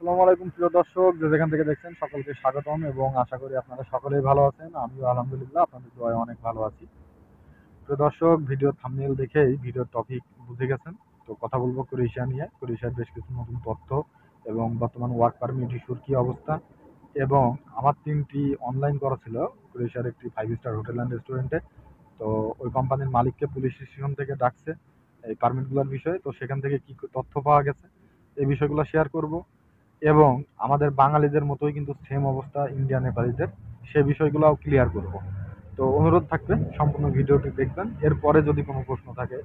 আসসালামু আলাইকুম প্রিয় দর্শক, যে যেখান থেকে দেখছেন সকলকে স্বাগতম এবং আশা করি আপনারা সকলেই ভালো আছেন। আমিও আলহামদুলিল্লাহ আপনাদের দোয়ায় অনেক ভালো আছি। প্রিয় দর্শক, ভিডিও থাম্বনেল দেখেই ভিডিওর টপিক বুঝে গেছেন। তো কথা বলবো ক্রোয়েশিয়া নিয়ে। ক্রোয়েশিয়ার বেশ কিছু নতুন তথ্য এবং বর্তমান ওয়ার্ক পারমিট ইস্যুর কী অবস্থা, এবং আমার ৩টি অনলাইন করা ছিল ক্রোয়েশিয়ার একটি 5 স্টার হোটেল অ্যান্ড রেস্টুরেন্টে। তো ওই কোম্পানির মালিককে পুলিশ স্টেশন থেকে ডাকছে এই পারমিটগুলোর বিষয়ে। তো সেখান থেকে কী তথ্য পাওয়া গেছে এই বিষয়গুলো শেয়ার করব। এবং আমাদের বাঙালিদের মতোই কিন্তু সেম অবস্থা ইন্ডিয়ান নেপালিদের, সে বিষয়গুলোও ক্লিয়ার করব। তো অনুরোধ থাকবে সম্পূর্ণ ভিডিওটি দেখবেন। এরপরে যদি কোনো প্রশ্ন থাকে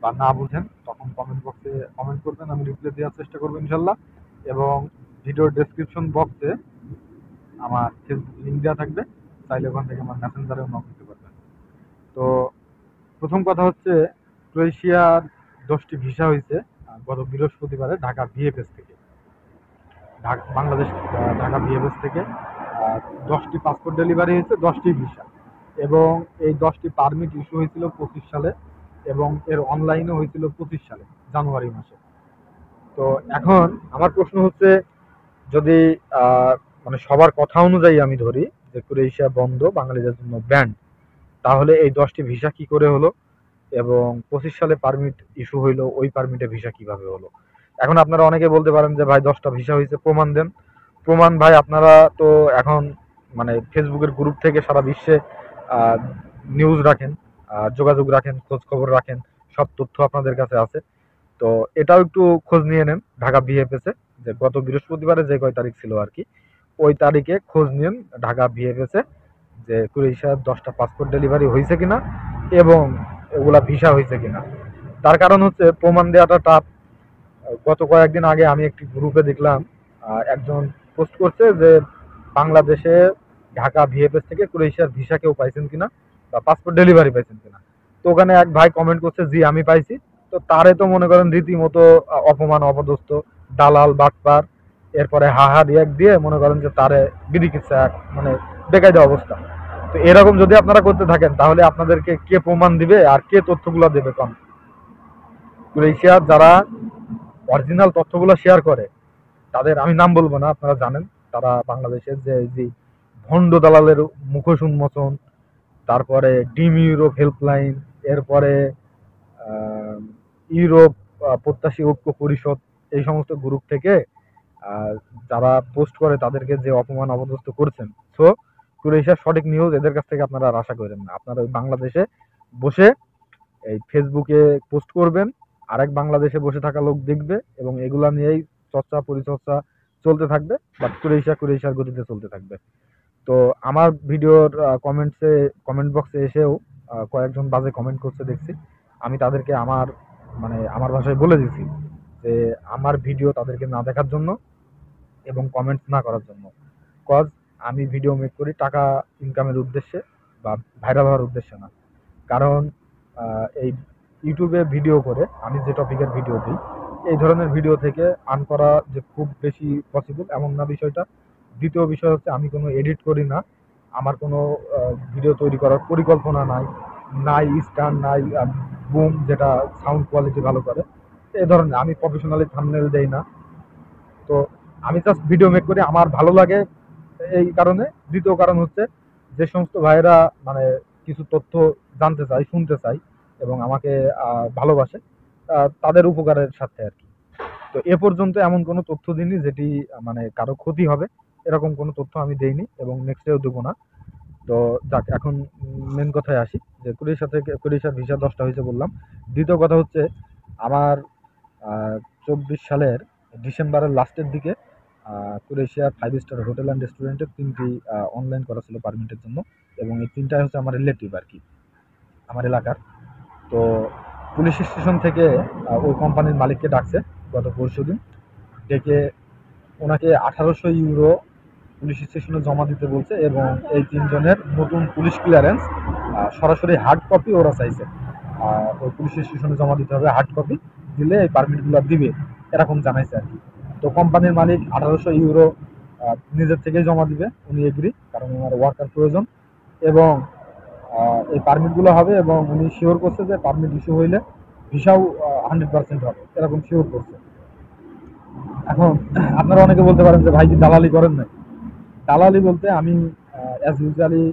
বা না বুঝেন তখন কমেন্ট বক্সে কমেন্ট করবেন, আমি রিপ্লাই দেওয়ার চেষ্টা করবো ইনশাল্লাহ। এবং ভিডিওর ডেসক্রিপশন বক্সে আমার ফেসবুক লিঙ্ক দেওয়া থাকবে, চাইলে ওখান থেকে আমার মেসেঞ্জারেও নক দিতে পারবেন। তো প্রথম কথা হচ্ছে, ক্রোয়েশিয়ার 10টি ভিসা হয়েছে গত বৃহস্পতিবারে ঢাকা ভিএফএস থেকে। বাংলাদেশ ঢাকা ভিএফএস থেকে 10টি পাসপোর্ট ডেলিভারি হয়েছে, 10টি ভিসা। এবং এই 10টি পারমিট ইস্যু হয়েছিল 25 সালে, এবং এর অনলাইনও হয়েছিল 25 সালে জানুয়ারি মাসে। তো এখন আমার প্রশ্ন হচ্ছে, যদি মানে সবার কথা অনুযায়ী আমি ধরি যে ক্রোয়েশিয়া বন্ধ, বাঙালিদের জন্য ব্যান্ড, তাহলে এই 10টি ভিসা কি করে হলো, এবং 25 সালে পারমিট ইস্যু হইলো, ওই পারমিটে ভিসা কিভাবে হলো? এখন আপনারা অনেকে বলতে পারেন যে ভাই 10টা ভিসা হয়েছে, প্রমাণ দেন। প্রমাণ ভাই আপনারা তো এখন মানে ফেসবুকের গ্রুপ থেকে সারা বিশ্বে নিউজ রাখেন, যোগাযোগ রাখেন, খোঁজ খবর রাখেন, সব তথ্য আপনাদের কাছে আছে। তো এটাও একটু খোঁজ নিয়ে নেন ঢাকা বিএফএস এ, যে গত বৃহস্পতিবারে যে কয় তারিখ ছিল আর কি, ওই তারিখে খোঁজ নিন ঢাকা বিএফএস এ, যে ক্রোয়েশিয়ার 10টা পাসপোর্ট ডেলিভারি হয়েছে কিনা এবং ওগুলা ভিসা হয়েছে কিনা। তার কারণ হচ্ছে প্রমাণ দেওয়াটা টাফ। গত কয়েকদিন আগে আমি একটি গ্রুপে দেখলাম একজন পোস্ট করছে যে বাংলাদেশে ঢাকা ভিএফএস থেকে ক্রোয়েশিয়ার ভিসা কেউ পাইছেন কিনা বা পাসপোর্ট ডেলিভারি পাইছেন কিনা। তো ওখানে এক ভাই কমেন্ট করছে, জি আমি পাইছি। তো তারে তো মনে করেন রীতিমতো অপমান, অপদস্থ, দালাল, বাটপার, এরপরে হাহা রিয়াক দিয়ে মনে করেন যে তারে বিধিকিচ্ছা, মানে বেকায়দা অবস্থা। তো এরকম যদি আপনারা করতে থাকেন তাহলে আপনাদেরকে কে প্রমাণ দিবে আর কে তথ্যগুলো দেবে কম? ক্রোয়েশিয়ার যারা অরিজিনাল তথ্যগুলো শেয়ার করে তাদের আমি নাম বলবো না, আপনারা জানেন। তারা বাংলাদেশের যে যে ভণ্ড দালালের মুখোশ উন্মোচন, তারপরে ডিম ইউরোপ হেল্পলাইন, এরপরে আহ, ইউরোপ প্রত্যাশী ঐক্য পরিষদ, এই সমস্ত গ্রুপ থেকে আহ, যারা পোস্ট করে তাদেরকে যে অপমান অপদস্থ করছেন। সো ক্রোয়েশিয়ার সঠিক নিউজ এদের কাছ থেকে আপনারা আর আশা করেন না। আপনারা ওই বাংলাদেশে বসে এই ফেসবুকে পোস্ট করবেন, আরেক বাংলাদেশে বসে থাকা লোক দেখবে, এবং এগুলা নিয়েই চর্চা পরিচর্চা চলতে থাকবে। বাট ক্রোয়েশিয়ার গতিতে চলতে থাকবে। তো আমার ভিডিওর কমেন্ট বক্সে এসেও কয়েকজন বাজে কমেন্ট করছে দেখছি। আমি তাদেরকে আমার ভাষায় বলে দিছি যে আমার ভিডিও তাদেরকে না দেখার জন্য এবং কমেন্টস না করার জন্য। কজ আমি ভিডিও মেক করি টাকা ইনকামের উদ্দেশ্যে বা ভাইরাল হওয়ার উদ্দেশ্যে না। কারণ এই ইউটিউবে ভিডিও করে আমি যে টপিকের ভিডিও দিই, এই ধরনের ভিডিও থেকে আর্ন করা যে খুব বেশি পসিবল এমন না বিষয়টা। দ্বিতীয় বিষয় হচ্ছে, আমি কোনো এডিট করি না, আমার কোনো ভিডিও তৈরি করার পরিকল্পনা নাই, নাই স্ট্যান্ড, নাই বুম যেটা সাউন্ড কোয়ালিটি ভালো করে। এই ধরনের আমি প্রফেশনালি থাম্বনেল দেই না। তো আমি জাস্ট ভিডিও মেক করি, আমার ভালো লাগে এই কারণে। দ্বিতীয় কারণ হচ্ছে, যে সমস্ত ভাইয়েরা মানে কিছু তথ্য জানতে চাই, শুনতে চাই এবং আমাকে ভালোবাসে, তাদের উপকারের স্বার্থে আর কি। তো এ পর্যন্ত এমন কোনো তথ্য দিইনি যেটি মানে কারো ক্ষতি হবে, এরকম কোনো তথ্য আমি দেইনি এবং নেক্সটেও দেবো না। তো যাক, এখন মেন কথায় আসি, যে ক্রোয়েশিয়ার ভিসা 10টা হয়েছে বললাম। দ্বিতীয় কথা হচ্ছে, আমার 24 সালের ডিসেম্বরের লাস্টের দিকে ক্রোয়েশিয়ার 5 স্টার হোটেল অ্যান্ড রেস্টুরেন্টের 3টি অনলাইন করা ছিল পারমিটের জন্য, এবং এই 3টাই হচ্ছে আমার রিলেটিভ আর কি, আমার এলাকার। তো পুলিশ স্টেশন থেকে ওই কোম্পানির মালিককে ডাকছে গত পরশুদিন, ডেকে ওনাকে 1800 ইউরো পুলিশ স্টেশনে জমা দিতে বলছে, এবং এই 3জনের নতুন পুলিশ ক্লিয়ারেন্স সরাসরি হার্ড কপি ওরা চাইছে। ওই পুলিশ স্টেশনে জমা দিতে হবে, হার্ড কপি দিলে এই পারমিটগুলো দিবে, এরকম জানাইছে আর কি। তো কোম্পানির মালিক 1800 ইউরো নিজের থেকেই জমা দিবে, উনি এগ্রি, কারণ ওনার ওয়ার্কার প্রয়োজন। এবং এই পারমিটগুলো হবে, এবং উনি শিওর করছে যে পারমিট ইস্যু হইলে ভিসাও 100% হবে, এরকম শিওর করছে। এখন আপনারা অনেকে বলতে পারেন যে ভাই কি দালালি করেন না? দালালি বলতে আমি অ্যাজ ইউজুয়ালি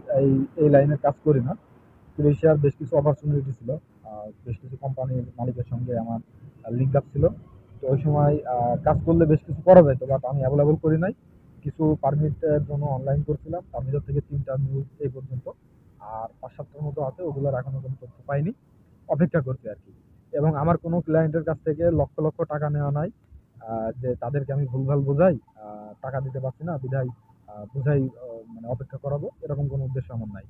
এই লাইনের কাজ করি না। ক্রোয়েশিয়ার বেশ কিছু অপরচুনিটি ছিল, বেশ কিছু কোম্পানির মালিকের সঙ্গে আমার লিঙ্ক আপ ছিল। তো ওই সময় কাজ করলে বেশ কিছু করা যেত, বাট আমি অ্যাভেলেবল করি নাই। কিছু পারমিটের জন্য অনলাইন করছিলাম, তার ভিতর থেকে 3টা নিউজ এই পর্যন্ত, আর 5-7টার মতো আছে, ওগুলোর এখনো কোনো তথ্য পাইনি, অপেক্ষা করছি আর কি। এবং আমার কোনো ক্লায়েন্টের কাছ থেকে লক্ষ লক্ষ টাকা নেওয়া নাই, যে তাদেরকে আমি ভুলভাল বোঝাই, টাকা দিতে পারছি না বিধায় বুঝাই, মানে অপেক্ষা করাবো, এরকম কোনো উদ্দেশ্য আমার নাই।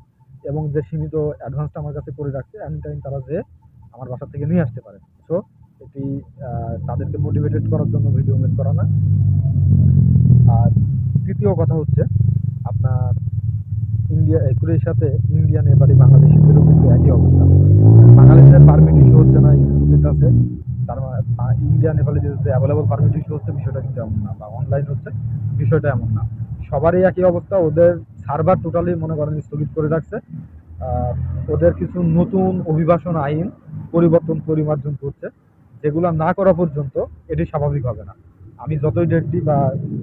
এবং যে সীমিত অ্যাডভান্সটা আমার কাছে করে রাখছে, এনি টাইম তারা যে আমার বাসা থেকে নিয়ে আসতে পারে। সো এটি তাদেরকে মোটিভেটেড করার জন্য ভিডিও মেক করা না। আর তৃতীয় কথা হচ্ছে আপনার ক্রোয়েশিয়াতে ইন্ডিয়া, নেপালি, বাংলাদেশিদেরও কিন্তু একই অবস্থা। বাঙালিদের পারমিট ইস্যু হচ্ছে না, স্থগিত আছে। তার ইন্ডিয়া, নেপালিদের যে অ্যাভেলেবল পারমিট ইস্যু হচ্ছে, বিষয়টা কিন্তু এমন না, বা অনলাইন হচ্ছে, বিষয়টা এমন না। সবারই একই অবস্থা, ওদের সার্ভার টোটালি মনে করেন স্থগিত করে রাখছে। ওদের কিছু নতুন অভিবাসন আইন পরিবর্তন পরিমার্জন করছে, যেগুলো না করা পর্যন্ত এটি স্বাভাবিক হবে না। আমি যতই ডেট দিই, বা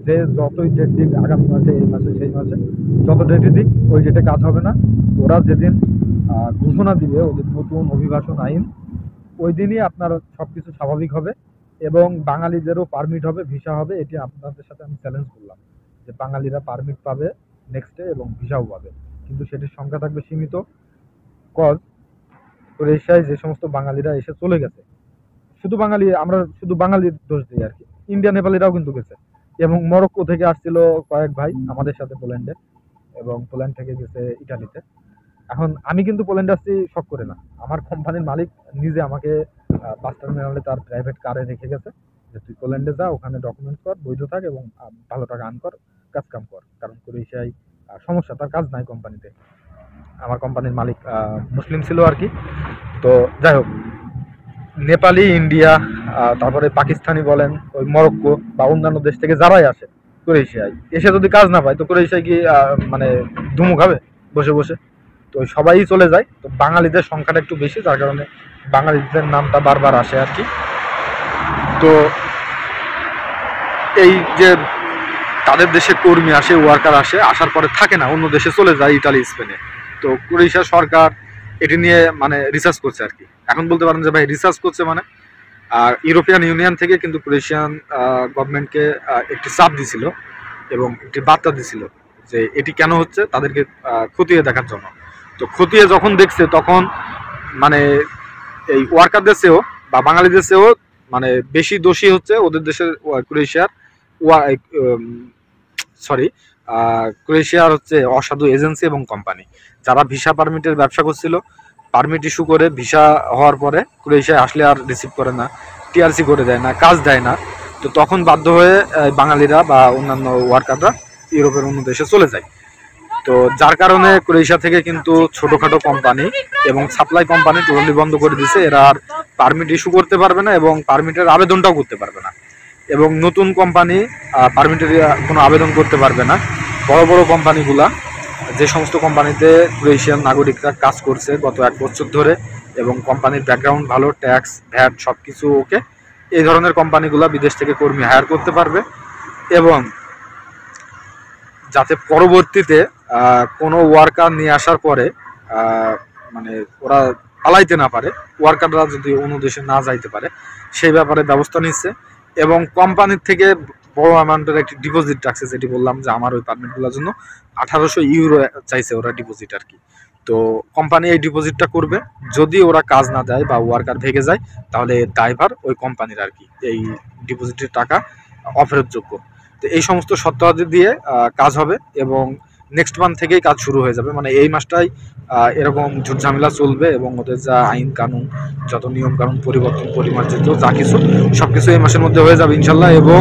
যে যতই ডেট দিক, আগামী মাসে, এই মাসে, সেই মাসে, যত ডেটই দিক, ওই ডেটে কাজ হবে না। ওরা যেদিন ঘোষণা দিবে ওদের নতুন অভিবাসন আইন, ওই দিনই আপনার সবকিছু স্বাভাবিক হবে, এবং বাঙালিদেরও পারমিট হবে, ভিসা হবে। এটি আপনাদের সাথে আমি চ্যালেঞ্জ করলাম যে বাঙালিরা পারমিট পাবে নেক্সটে, এবং ভিসাও পাবে, কিন্তু সেটির সংখ্যা থাকবে সীমিত। কজ ক্রোয়েশিয়ায় যে সমস্ত বাঙালিরা এসে চলে গেছে, শুধু বাঙালি, আমরা শুধু বাঙালির দোষ দিই আর কি, ইন্ডিয়া, নেপালিরাও কিন্তু গেছে। এবং মরক্কো থেকে আসছিল কয়েক ভাই আমাদের সাথে পোল্যান্ডে, এবং পোল্যান্ড থেকে গেছে ইটালিতে। এখন আমি কিন্তু পোল্যান্ডে আসছি শখ করে না, আমার কোম্পানির মালিক নিজে আমাকে বাস টার্মিনালে তার প্রাইভেট কারে রেখে গেছে, যে তুই পোল্যান্ডে যা, ওখানে ডকুমেন্টস কর, বৈধ থাক, এবং ভালো টাকা আর্ন কর, কাজ কাম কর। কারণ ক্রোয়েশিয়ায় সমস্যা, তার কাজ নাই কোম্পানিতে। আমার কোম্পানির মালিক মুসলিম ছিল আর কি। তো যাই হোক, নেপালি, ইন্ডিয়া, তারপরে পাকিস্তানি বলেন, ওই মরক্কো বা অন্যান্য দেশ থেকে যারাই আসে ক্রোয়েশিয়ায়, এসে যদি কাজ না পায়, তো ক্রোয়েশিয়ায় কি মানে ধুমু খাবে বসে বসে? তো সবাই চলে যায়। তো বাঙালিদের সংখ্যাটা একটু বেশি, যার কারণে বাঙালিদের নামটা বারবার আসে আর কি। তো এই যে তাদের দেশে কর্মী আসে, ওয়ার্কার আসে, আসার পরে থাকে না, অন্য দেশে চলে যায়, ইটালি, স্পেনে। তো ক্রোয়েশিয়া সরকার এটি নিয়ে মানে রিসার্চ করছে আর কি। এখন বলতে পারেন যে ভাই রিসার্চ করছে মানে, আর ইউরোপিয়ান ইউনিয়ন থেকে কিন্তু ক্রোয়েশিয়ান গভর্নমেন্টকে একটি চাপ দিছিল, এবং একটি বার্তা দিছিল যে এটি কেন হচ্ছে, তাদেরকে খতিয়ে দেখার জন্য। তো খতিয়ে যখন দেখছে, তখন মানে এই ওয়ার্কারদের চেয়েও বা বাঙালিদের চেয়েও মানে বেশি দোষী হচ্ছে ওদের দেশের ক্রোয়েশিয়ার, সরি, ক্রোয়েশিয়ার হচ্ছে অসাধু এজেন্সি এবং কোম্পানি, যারা ভিসা পারমিটের ব্যবসা করছিল। পারমিট ইস্যু করে ভিসা হওয়ার পরে ক্রোয়েশিয়ায় আসলে আর রিসিভ করে না, টিআরসি করে দেয় না, কাজ দেয় না। তো তখন বাধ্য হয়ে বাঙালিরা বা অন্যান্য ওয়ার্কাররা ইউরোপের অন্য দেশে চলে যায়। তো যার কারণে ক্রোয়েশিয়া থেকে কিন্তু ছোটোখাটো কোম্পানি এবং সাপ্লাই কোম্পানি টোটালি বন্ধ করে দিছে। এরা আর পারমিট ইস্যু করতে পারবে না, এবং পারমিটের আবেদনটাও করতে পারবে না, এবং নতুন কোম্পানি পারমিটের কোনো আবেদন করতে পারবে না। বড় বড় কোম্পানিগুলা, যে সমস্ত কোম্পানিতে ক্রোয়েশিয়ান নাগরিকরা কাজ করছে গত 1 বছর ধরে, এবং কোম্পানির ব্যাকগ্রাউন্ড ভালো, ট্যাক্স, ভ্যাট সব কিছু ওকে, এই ধরনের কোম্পানিগুলো বিদেশ থেকে কর্মী হায়ার করতে পারবে। এবং যাতে পরবর্তীতে কোনো ওয়ার্কার নিয়ে আসার পরে মানে ওরা পালাইতে না পারে, ওয়ার্কাররা যদি অন্য দেশে না যাইতে পারে, সেই ব্যাপারে ব্যবস্থা নিচ্ছে। এবং কোম্পানির থেকে বড় অ্যামাউন্টের একটি ডিপোজিট রাখছে, যেটি বললাম যে আমার ওই পারমিটগুলোর জন্য 1800 ইউরো চাইছে ওরা ডিপোজিট আর কি। তো কোম্পানি এই ডিপোজিটটা করবে, যদি ওরা কাজ না দেয় বা ওয়ার্কার ভেঙে যায়, তাহলে ড্রাইভার ওই কোম্পানির আর কি, এই ডিপোজিটের টাকা অফেরতযোগ্য। তো এই সমস্ত শর্তাদি দিয়ে কাজ হবে, এবং নেক্সট মান্থ থেকেই কাজ শুরু হয়ে যাবে। মানে এই মাসটাই এরকম ঝুটঝামেলা চলবে, এবং ওদের যা আইন কানুন, যত নিয়ম কানুন পরিবর্তন পরিমার্জিত যা কিছু, সব কিছু এই মাসের মধ্যে হয়ে যাবে ইনশাল্লাহ। এবং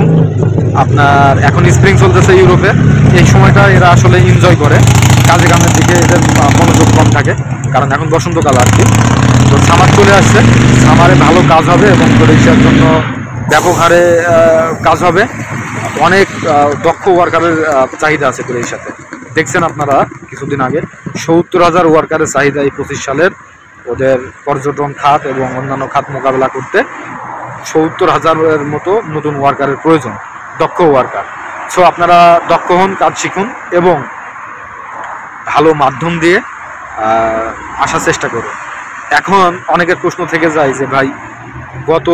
আপনার এখন স্প্রিং চলতেছে ইউরোপে, এই সময়টা এরা আসলে এনজয় করে, কাজে কামের দিকে এদের মনোযোগ কম থাকে, কারণ এখন বসন্তকাল আর কি। তো সামার চলে আসছে, সামারে ভালো কাজ হবে, এবং ক্রোয়েশিয়ার জন্য ব্যাপক হারে কাজ হবে। অনেক দক্ষ ওয়ার্কারের চাহিদা আছে ক্রোয়েশিয়াতে। দেখছেন আপনারা কিছুদিন আগে 70,000 ওয়ার্কারের চাহিদা এই 25 সালের, ওদের পর্যটন খাত এবং অন্যান্য খাত মোকাবেলা করতে 70,000-এর মতো নতুন ওয়ার্কারের প্রয়োজন। দক্ষ ওয়ার্কার। সো আপনারা দক্ষ হন, কাজ শিখুন এবং ভালো মাধ্যম দিয়ে আসার চেষ্টা করুন। এখন অনেকের প্রশ্ন থেকে যায় যে ভাই গত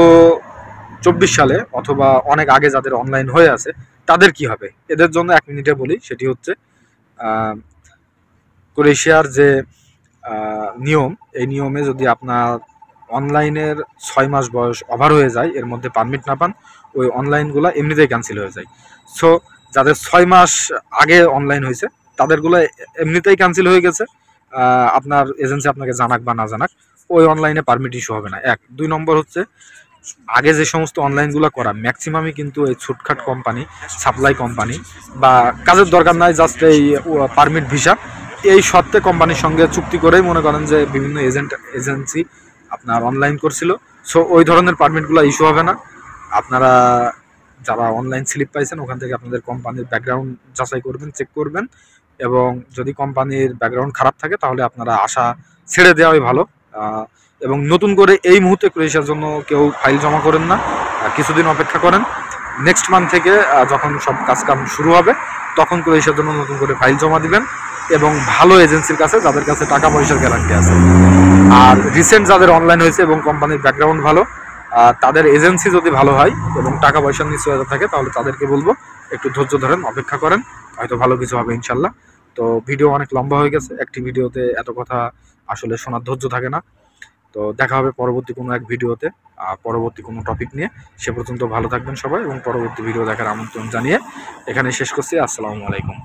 24 সালে অথবা অনেক আগে যাদের অনলাইন হয়ে আছে তাদের কি হবে? এদের জন্য 1 মিনিটে বলি, সেটি হচ্ছে ক্রোয়েশিয়ার যে নিয়ম, এই নিয়মে যদি আপনার অনলাইনের 6 মাস বয়স ওভার হয়ে যায়, এর মধ্যে পারমিট না পান, ওই অনলাইনগুলো এমনিতেই ক্যান্সেল হয়ে যায়। সো যাদের 6 মাস আগে অনলাইন হয়েছে তাদেরগুলো এমনিতেই ক্যান্সেল হয়ে গেছে, আপনার এজেন্সি আপনাকে জানাক বা না জানাক, ওই অনলাইনে পারমিট ইস্যু হবে না। 1 2 নম্বর হচ্ছে আগে যে সমস্ত অনলাইনগুলো করা ম্যাক্সিমামই কিন্তু এই ছোটখাট কোম্পানি, সাপ্লাই কোম্পানি বা কাজের দরকার নাই, জাস্ট এই পারমিট ভিসা এই সত্ত্বে কোম্পানির সঙ্গে চুক্তি করেই মনে করেন যে বিভিন্ন এজেন্সি আপনার অনলাইন করছিল। সো ওই ধরনের পারমিটগুলো ইস্যু হবে না। আপনারা যারা অনলাইন স্লিপ পাইছেন ওখান থেকে আপনাদের কোম্পানির ব্যাকগ্রাউন্ড যাচাই করবেন, চেক করবেন, এবং যদি কোম্পানির ব্যাকগ্রাউন্ড খারাপ থাকে তাহলে আপনারা আশা ছেড়ে দেওয়াই ভালো। এবং নতুন করে এই মুহূর্তে ক্রোয়েশিয়ার জন্য কেউ ফাইল জমা করেন না, কিছুদিন অপেক্ষা করেন। নেক্সট মান্থ থেকে যখন সব কাজকাম শুরু হবে তখন ক্রোয়েশিয়ার জন্য নতুন করে ফাইল জমা দিবেন এবং ভালো এজেন্সির কাছে, যাদের কাছে টাকা পয়সার গ্যারান্টি আছে। আর রিসেন্ট যাদের অনলাইন হয়েছে এবং কোম্পানির ব্যাকগ্রাউন্ড ভালো, তাদের এজেন্সি যদি ভালো হয় এবং টাকা পয়সার নিশ্চয়তা থাকে তাহলে তাদেরকে বলবো একটু ধৈর্য ধরেন, অপেক্ষা করেন, হয়তো ভালো কিছু হবে ইনশাল্লাহ। তো ভিডিও অনেক লম্বা হয়ে গেছে, একটি ভিডিওতে এত কথা আসলে শোনার ধৈর্য থাকে না। তো দেখা হবে পরবর্তী কোনো এক ভিডিওতে, পরবর্তী কোনো টপিক নিয়ে। সে পর্যন্ত ভালো থাকবেন সবাই এবং পরবর্তী ভিডিও দেখার আমন্ত্রণ জানিয়ে এখানে শেষ করছি। আসসালামু আলাইকুম।